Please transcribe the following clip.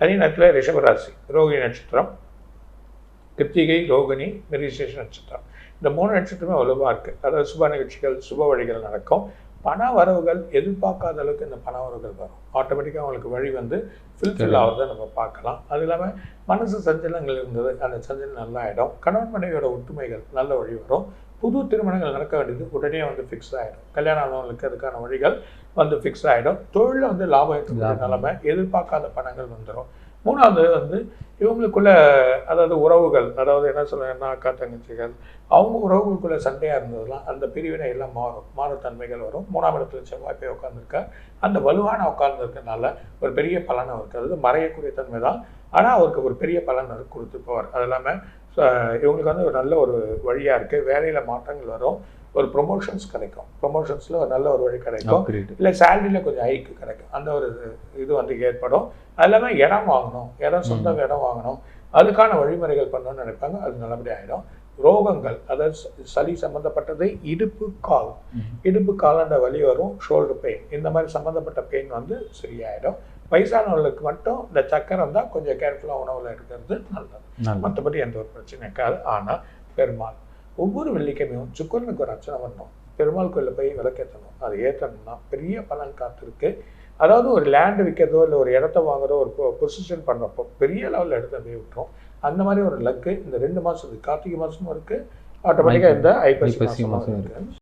அதே நேரத்தில் ரிஷபராசி ரோகிணி நட்சத்திரம், கிருத்திகை, ரோகிணி, மிருகசீரிஷ நட்சத்திரம், இந்த 3 நட்சத்திரமே வலுவாக இருக்குது. அதாவது சுப நிகழ்ச்சிகள், சுப வழிகள் நடக்கும். பண வரவுகள் எதிர்பார்க்காத அளவுக்கு இந்த பண வரவுகள் வரும். ஆட்டோமேட்டிக்காக அவங்களுக்கு வழி வந்து ஃபில்ஃபில் ஆகிறத நம்ம பார்க்கலாம். அது இல்லாமல் மனசு சஞ்சலங்கள் இருந்தது, அந்த சஞ்சலம் நல்லா ஆகிடும். கணவன் மனைவியோட ஒற்றுமைகள் நல்ல வழி வரும். புது திருமணங்கள் நடக்க வேண்டியது உடனே வந்து ஃபிக்ஸ் ஆகிடும். கல்யாணம் ஆனவங்களுக்கு அதுக்கான வழிகள் வந்து ஃபிக்ஸ் ஆகிடும். தொழிலில் வந்து லாபம் ஏற்றக்கூடிய நிலைமை, எதிர்பார்க்காத பணங்கள் வந்துடும். 3வது வந்து இவங்களுக்குள்ள, அதாவது உறவுகள், அதாவது என்ன சொல்கிறேன்னா அக்கா தங்கச்சிகள், அவங்க உறவுகளுக்குள்ள சண்டையாக இருந்ததுலாம் அந்த பிரிவினை எல்லாம் மாறுத்தன்மைகள் வரும். 3ஆம் இடத்துல செவ்வாய் போய் உட்காந்துருக்கார். அந்த வலுவான உட்கார்ந்துருக்கனால ஒரு பெரிய பலனை இருக்கிறது, மறையக்கூடிய தன்மை தான். ஆனால் அவருக்கு ஒரு பெரிய பலன் கொடுத்து போவார். அது இல்லாமல் இவங்களுக்கு வந்து ஒரு நல்ல ஒரு வழியாக இருக்குது. வேலையில் மாற்றங்கள் வரும். ஒரு ப்ரொமோஷன்ஸ் கிடைக்கும். ப்ரொமோஷன்ஸில் ஒரு நல்ல ஒரு வழி கிடைக்கும். இல்லை சேலரியில் கொஞ்சம் ஹைக்கு கிடைக்கும். அந்த ஒரு இது வந்து ஏற்படும். அது இல்லாமல் இடம் வாங்கணும், சொந்த இடம் வாங்கணும், அதுக்கான வழிமுறைகள் பண்ணணும்னு நினைப்பாங்க. அது நல்லபடியாக ஆகிடும். ரோகங்கள், அதாவது சளி சம்மந்தப்பட்டது, இடுப்பு கால் அந்த வலி வரும். ஷோல்டர் பெயின், இந்த மாதிரி சம்மந்தப்பட்ட பெயின் வந்து சரியாயிடும். வயசானவர்களுக்கு மட்டும் இந்த சக்கரம் தான் கொஞ்சம் கேர்ஃபுல்லாக உணவில் எடுக்கிறது நல்லது. மற்றபடி எந்த ஒரு பிரச்சனையும் இருக்காது. ஆனால் பெருமாள் ஒவ்வொரு வெள்ளிக்கிழமையும் சுக்கரனுக்கு ஒரு அர்ச்சனை பண்ணணும். பெருமாள் கோயிலில் போய் விளக்கேற்றணும். அது ஏற்றணும்னா பெரிய பலன் காத்திருக்கு. அதாவது ஒரு லேண்டு விற்கிறதோ இல்லை ஒரு இடத்த வாங்குறதோ, ஒரு பொசிஷன் பண்ணுறப்போ பெரிய லெவலில் எடுத்து அப்படியே விட்டுரும். அந்த மாதிரி ஒரு லக்கு இந்த 2 மாதம் இருக்குது. கார்த்திகை மாதமும் இருக்குது, ஆட்டோமேட்டிக்காக இந்த ஐப்பசி மாதமும் இருக்குது.